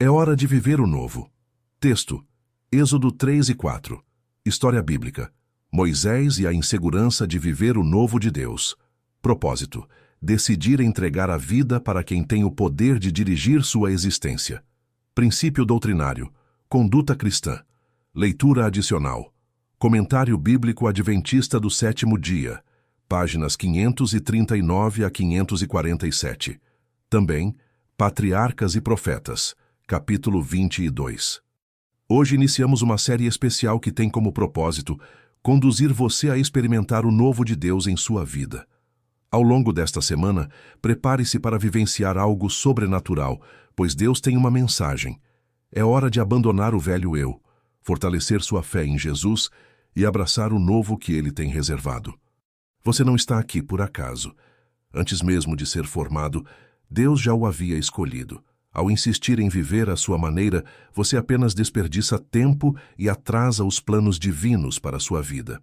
É hora de viver o novo. Texto: Êxodo 3 e 4. História bíblica: Moisés e a insegurança de viver o novo de Deus. Propósito: decidir entregar a vida para quem tem o poder de dirigir sua existência. Princípio doutrinário: conduta cristã. Leitura adicional: Comentário Bíblico Adventista do Sétimo Dia, páginas 539 a 547. Também, Patriarcas e Profetas, capítulo 22. Hoje iniciamos uma série especial que tem como propósito conduzir você a experimentar o novo de Deus em sua vida. Ao longo desta semana, prepare-se para vivenciar algo sobrenatural, pois Deus tem uma mensagem. É hora de abandonar o velho eu, fortalecer sua fé em Jesus e abraçar o novo que Ele tem reservado. Você não está aqui por acaso. Antes mesmo de ser formado, Deus já o havia escolhido. Ao insistir em viver à sua maneira, você apenas desperdiça tempo e atrasa os planos divinos para a sua vida.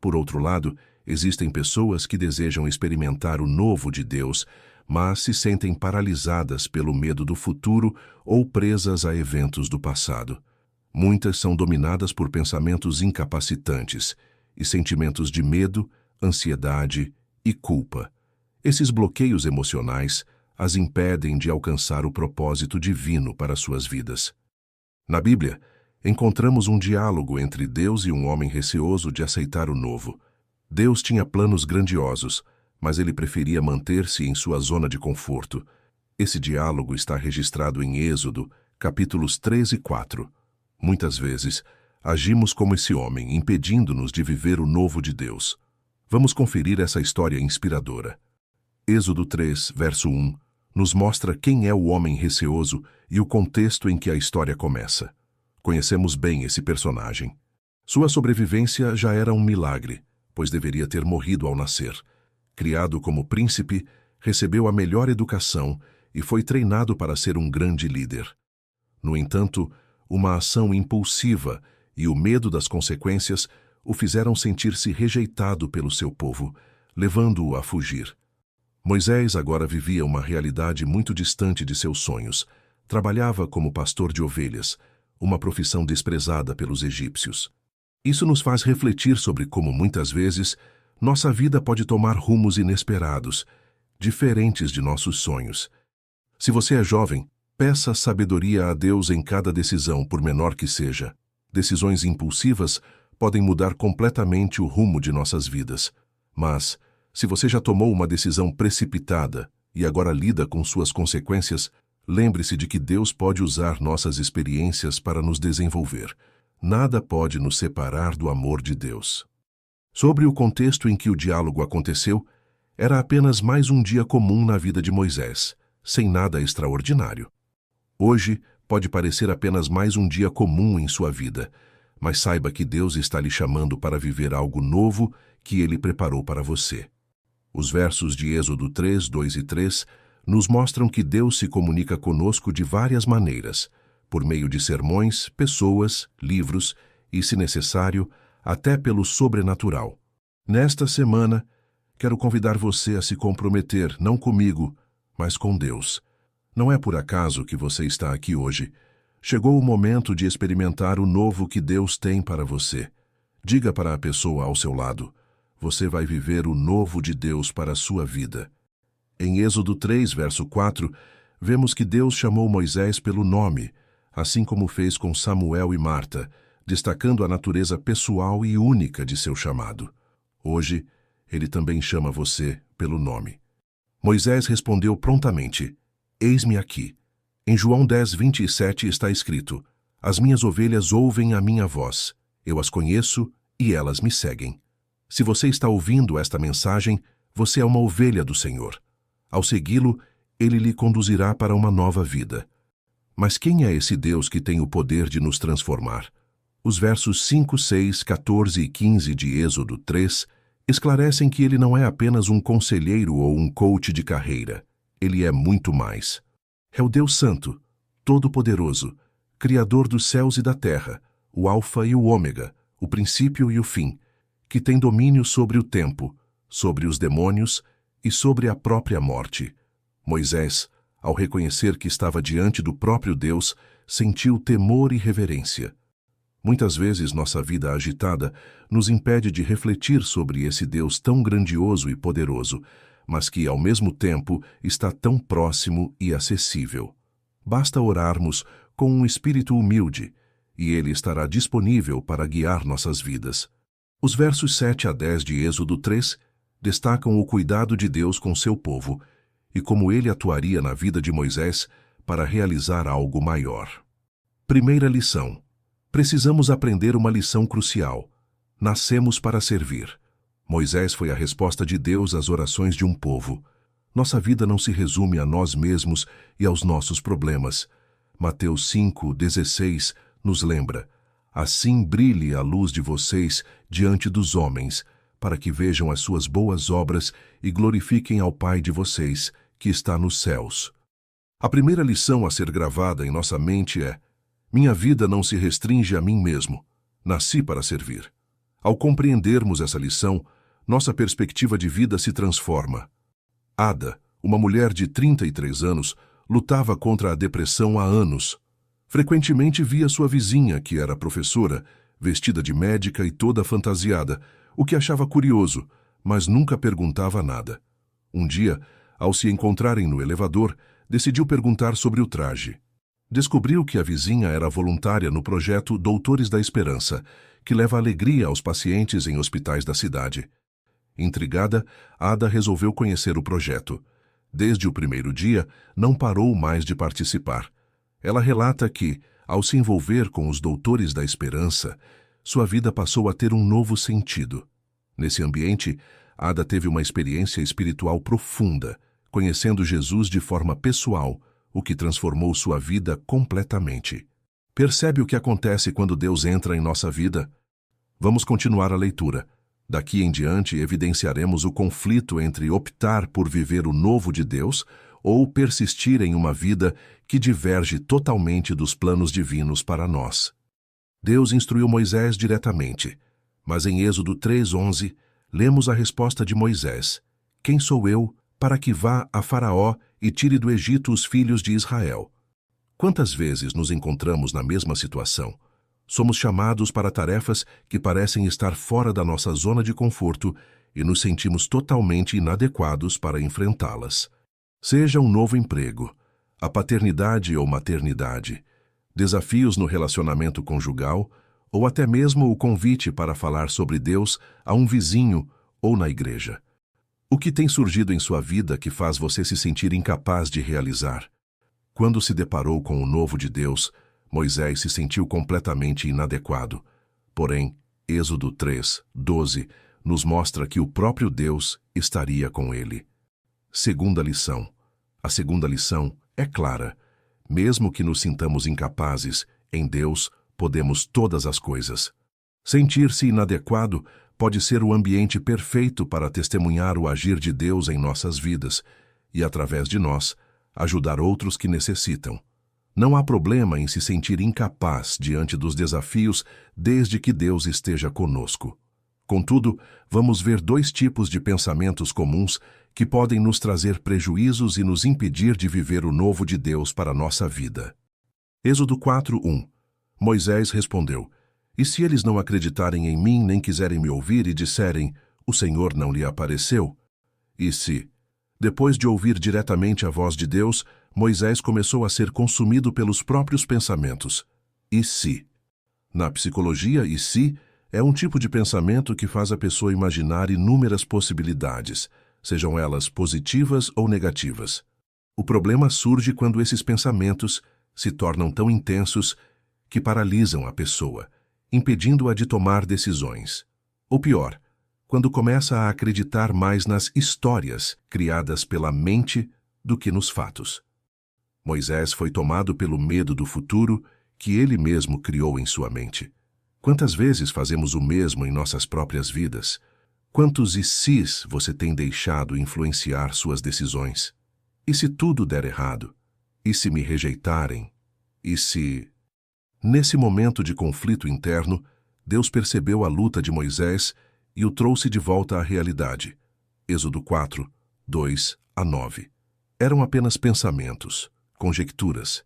Por outro lado, existem pessoas que desejam experimentar o novo de Deus, mas se sentem paralisadas pelo medo do futuro ou presas a eventos do passado. Muitas são dominadas por pensamentos incapacitantes e sentimentos de medo, ansiedade e culpa. Esses bloqueios emocionais as impedem de alcançar o propósito divino para suas vidas. Na Bíblia, encontramos um diálogo entre Deus e um homem receoso de aceitar o novo. Deus tinha planos grandiosos, mas ele preferia manter-se em sua zona de conforto. Esse diálogo está registrado em Êxodo, capítulos 3 e 4. Muitas vezes, agimos como esse homem, impedindo-nos de viver o novo de Deus. Vamos conferir essa história inspiradora. Êxodo 3, verso 1, nos mostra quem é o homem receoso e o contexto em que a história começa. Conhecemos bem esse personagem. Sua sobrevivência já era um milagre, pois deveria ter morrido ao nascer. Criado como príncipe, recebeu a melhor educação e foi treinado para ser um grande líder. No entanto, uma ação impulsiva e o medo das consequências o fizeram sentir-se rejeitado pelo seu povo, levando-o a fugir. Moisés agora vivia uma realidade muito distante de seus sonhos. Trabalhava como pastor de ovelhas, uma profissão desprezada pelos egípcios. Isso nos faz refletir sobre como, muitas vezes, nossa vida pode tomar rumos inesperados, diferentes de nossos sonhos. Se você é jovem, peça sabedoria a Deus em cada decisão, por menor que seja. Decisões impulsivas podem mudar completamente o rumo de nossas vidas. Mas, se você já tomou uma decisão precipitada e agora lida com suas consequências, lembre-se de que Deus pode usar nossas experiências para nos desenvolver. Nada pode nos separar do amor de Deus. Sobre o contexto em que o diálogo aconteceu, era apenas mais um dia comum na vida de Moisés, sem nada extraordinário. Hoje, pode parecer apenas mais um dia comum em sua vida, mas saiba que Deus está lhe chamando para viver algo novo que Ele preparou para você. Os versos de Êxodo 3, 2 e 3 nos mostram que Deus se comunica conosco de várias maneiras, por meio de sermões, pessoas, livros e, se necessário, até pelo sobrenatural. Nesta semana, quero convidar você a se comprometer não comigo, mas com Deus. Não é por acaso que você está aqui hoje. Chegou o momento de experimentar o novo que Deus tem para você. Diga para a pessoa ao seu lado: você vai viver o novo de Deus para a sua vida. Em Êxodo 3, verso 4, vemos que Deus chamou Moisés pelo nome, assim como fez com Samuel e Marta, destacando a natureza pessoal e única de seu chamado. Hoje, Ele também chama você pelo nome. Moisés respondeu prontamente: Eis-me aqui. Em João 10, 27 está escrito: As minhas ovelhas ouvem a minha voz. Eu as conheço e elas me seguem. Se você está ouvindo esta mensagem, você é uma ovelha do Senhor. Ao segui-lo, Ele lhe conduzirá para uma nova vida. Mas quem é esse Deus que tem o poder de nos transformar? Os versos 5, 6, 14 e 15 de Êxodo 3 esclarecem que Ele não é apenas um conselheiro ou um coach de carreira. Ele é muito mais. É o Deus Santo, Todo-Poderoso, Criador dos céus e da terra, o Alfa e o Ômega, o princípio e o fim, que tem domínio sobre o tempo, sobre os demônios e sobre a própria morte. Moisés, Ao reconhecer que estava diante do próprio Deus, sentiu temor e reverência. Muitas vezes nossa vida agitada nos impede de refletir sobre esse Deus tão grandioso e poderoso, mas que, ao mesmo tempo, está tão próximo e acessível. Basta orarmos com um espírito humilde, e Ele estará disponível para guiar nossas vidas. Os versos 7 a 10 de Êxodo 3 destacam o cuidado de Deus com seu povo e como Ele atuaria na vida de Moisés para realizar algo maior. Primeira lição. Precisamos aprender uma lição crucial. Nascemos para servir. Moisés foi a resposta de Deus às orações de um povo. Nossa vida não se resume a nós mesmos e aos nossos problemas. Mateus 5:16 nos lembra: assim brilhe a luz de vocês diante dos homens, para que vejam as suas boas obras e glorifiquem ao Pai de vocês, que está nos céus. A primeira lição a ser gravada em nossa mente é: minha vida não se restringe a mim mesmo. Nasci para servir. Ao compreendermos essa lição, nossa perspectiva de vida se transforma. Ada, uma mulher de 33 anos, lutava contra a depressão há anos. Frequentemente via sua vizinha, que era professora, vestida de médica e toda fantasiada, o que achava curioso, mas nunca perguntava nada. Um dia, ao se encontrarem no elevador, decidiu perguntar sobre o traje. Descobriu que a vizinha era voluntária no projeto Doutores da Esperança, que leva alegria aos pacientes em hospitais da cidade. Intrigada, Ada resolveu conhecer o projeto. Desde o primeiro dia, não parou mais de participar. Ela relata que, ao se envolver com os Doutores da Esperança, sua vida passou a ter um novo sentido. Nesse ambiente, Ada teve uma experiência espiritual profunda, conhecendo Jesus de forma pessoal, o que transformou sua vida completamente. Percebe o que acontece quando Deus entra em nossa vida? Vamos continuar a leitura. Daqui em diante, evidenciaremos o conflito entre optar por viver o novo de Deus ou persistir em uma vida que diverge totalmente dos planos divinos para nós. Deus instruiu Moisés diretamente, mas em Êxodo 3:11, lemos a resposta de Moisés: quem sou eu para que vá a Faraó e tire do Egito os filhos de Israel? Quantas vezes nos encontramos na mesma situação? Somos chamados para tarefas que parecem estar fora da nossa zona de conforto e nos sentimos totalmente inadequados para enfrentá-las. Seja um novo emprego, a paternidade ou maternidade, desafios no relacionamento conjugal ou até mesmo o convite para falar sobre Deus a um vizinho ou na igreja. O que tem surgido em sua vida que faz você se sentir incapaz de realizar? Quando se deparou com o novo de Deus, Moisés se sentiu completamente inadequado. Porém, Êxodo 3:12 nos mostra que o próprio Deus estaria com ele. Segunda lição. A segunda lição é clara. Mesmo que nos sintamos incapazes, em Deus podemos todas as coisas. Sentir-se inadequado pode ser o ambiente perfeito para testemunhar o agir de Deus em nossas vidas e, através de nós, ajudar outros que necessitam. Não há problema em se sentir incapaz diante dos desafios, desde que Deus esteja conosco. Contudo, vamos ver dois tipos de pensamentos comuns que podem nos trazer prejuízos e nos impedir de viver o novo de Deus para a nossa vida. Êxodo 4:1. Moisés respondeu: e se eles não acreditarem em mim nem quiserem me ouvir e disserem, o Senhor não lhe apareceu? E se, depois de ouvir diretamente a voz de Deus, Moisés começou a ser consumido pelos próprios pensamentos? E se? Na psicologia, e se é um tipo de pensamento que faz a pessoa imaginar inúmeras possibilidades, sejam elas positivas ou negativas. O problema surge quando esses pensamentos se tornam tão intensos que paralisam a pessoa, impedindo-a de tomar decisões. Ou pior, quando começa a acreditar mais nas histórias criadas pela mente do que nos fatos. Moisés foi tomado pelo medo do futuro que ele mesmo criou em sua mente. Quantas vezes fazemos o mesmo em nossas próprias vidas? Quantos e se's você tem deixado influenciar suas decisões? E se tudo der errado? E se me rejeitarem? E se... Nesse momento de conflito interno, Deus percebeu a luta de Moisés e o trouxe de volta à realidade. Êxodo 4:2-9. Eram apenas pensamentos, conjecturas.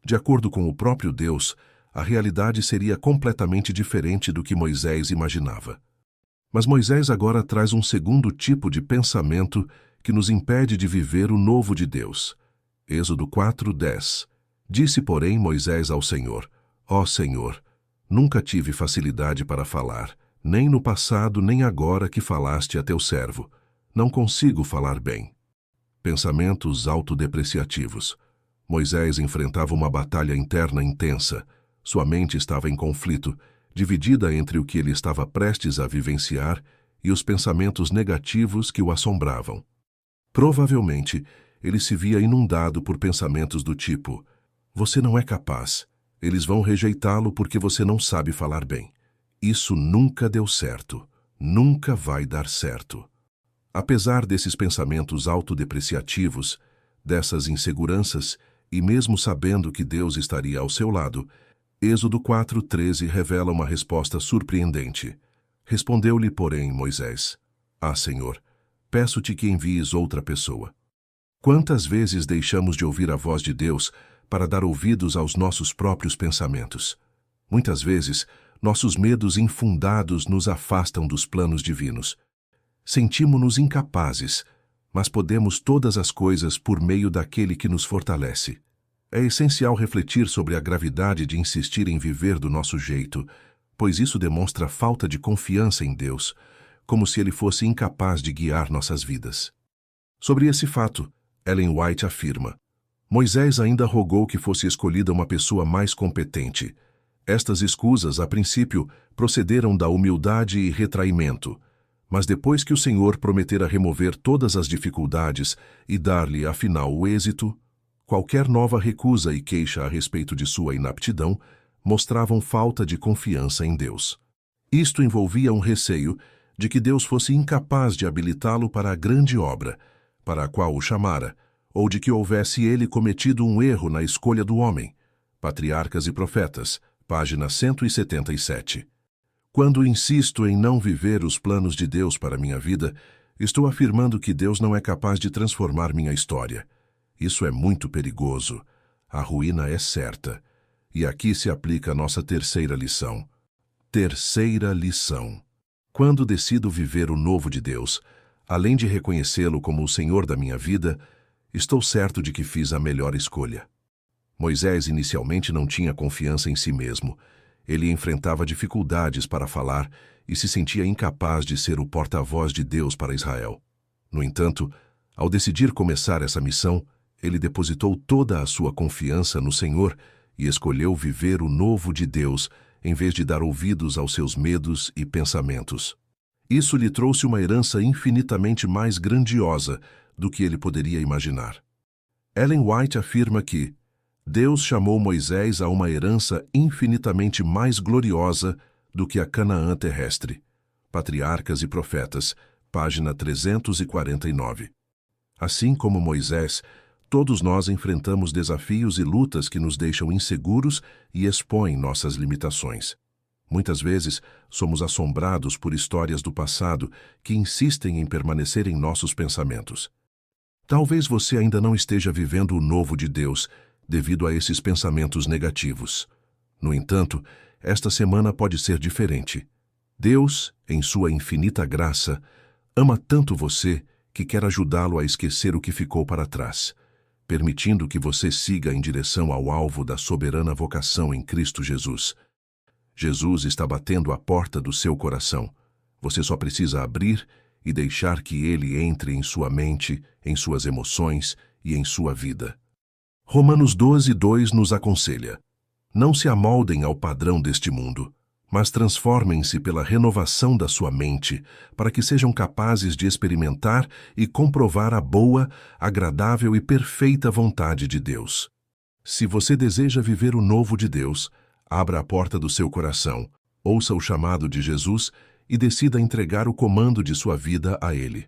De acordo com o próprio Deus, a realidade seria completamente diferente do que Moisés imaginava. Mas Moisés agora traz um segundo tipo de pensamento que nos impede de viver o novo de Deus. Êxodo 4:10. Disse, porém, Moisés ao Senhor: Ó Senhor, nunca tive facilidade para falar, nem no passado nem agora que falaste a teu servo. Não consigo falar bem. Pensamentos autodepreciativos. Moisés enfrentava uma batalha interna intensa. Sua mente estava em conflito, dividida entre o que ele estava prestes a vivenciar e os pensamentos negativos que o assombravam. Provavelmente, ele se via inundado por pensamentos do tipo: você não é capaz, eles vão rejeitá-lo porque você não sabe falar bem. Isso nunca deu certo, nunca vai dar certo. Apesar desses pensamentos autodepreciativos, dessas inseguranças, e mesmo sabendo que Deus estaria ao seu lado, Êxodo 4:13 revela uma resposta surpreendente. Respondeu-lhe, porém, Moisés: Ah, Senhor, peço-te que envies outra pessoa. Quantas vezes deixamos de ouvir a voz de Deus para dar ouvidos aos nossos próprios pensamentos? Muitas vezes, nossos medos infundados nos afastam dos planos divinos. Sentimos-nos incapazes, mas podemos todas as coisas por meio daquele que nos fortalece. É essencial refletir sobre a gravidade de insistir em viver do nosso jeito, pois isso demonstra falta de confiança em Deus, como se Ele fosse incapaz de guiar nossas vidas. Sobre esse fato, Ellen White afirma: Moisés ainda rogou que fosse escolhida uma pessoa mais competente. Estas escusas, a princípio, procederam da humildade e retraimento, mas depois que o Senhor prometera remover todas as dificuldades e dar-lhe, afinal, o êxito, qualquer nova recusa e queixa a respeito de sua inaptidão mostravam falta de confiança em Deus. Isto envolvia um receio de que Deus fosse incapaz de habilitá-lo para a grande obra, para a qual o chamara, ou de que houvesse ele cometido um erro na escolha do homem. Patriarcas e Profetas, página 177. Quando insisto em não viver os planos de Deus para minha vida, estou afirmando que Deus não é capaz de transformar minha história. Isso é muito perigoso. A ruína é certa. E aqui se aplica a nossa terceira lição. Terceira lição. Quando decido viver o novo de Deus, além de reconhecê-lo como o Senhor da minha vida, estou certo de que fiz a melhor escolha. Moisés inicialmente não tinha confiança em si mesmo. Ele enfrentava dificuldades para falar e se sentia incapaz de ser o porta-voz de Deus para Israel. No entanto, ao decidir começar essa missão, ele depositou toda a sua confiança no Senhor e escolheu viver o novo de Deus, em vez de dar ouvidos aos seus medos e pensamentos. Isso lhe trouxe uma herança infinitamente mais grandiosa do que ele poderia imaginar. Ellen White afirma que Deus chamou Moisés a uma herança infinitamente mais gloriosa do que a Canaã terrestre. Patriarcas e Profetas, página 349. Assim como Moisés, todos nós enfrentamos desafios e lutas que nos deixam inseguros e expõem nossas limitações. Muitas vezes, somos assombrados por histórias do passado que insistem em permanecer em nossos pensamentos. Talvez você ainda não esteja vivendo o novo de Deus devido a esses pensamentos negativos. No entanto, esta semana pode ser diferente. Deus, em sua infinita graça, ama tanto você que quer ajudá-lo a esquecer o que ficou para trás, permitindo que você siga em direção ao alvo da soberana vocação em Cristo Jesus. Jesus está batendo à porta do seu coração. Você só precisa abrir e deixar que Ele entre em sua mente, em suas emoções e em sua vida. Romanos 12:2 nos aconselha: não se amoldem ao padrão deste mundo, mas transformem-se pela renovação da sua mente, para que sejam capazes de experimentar e comprovar a boa, agradável e perfeita vontade de Deus. Se você deseja viver o novo de Deus, abra a porta do seu coração, ouça o chamado de Jesus e decida entregar o comando de sua vida a Ele.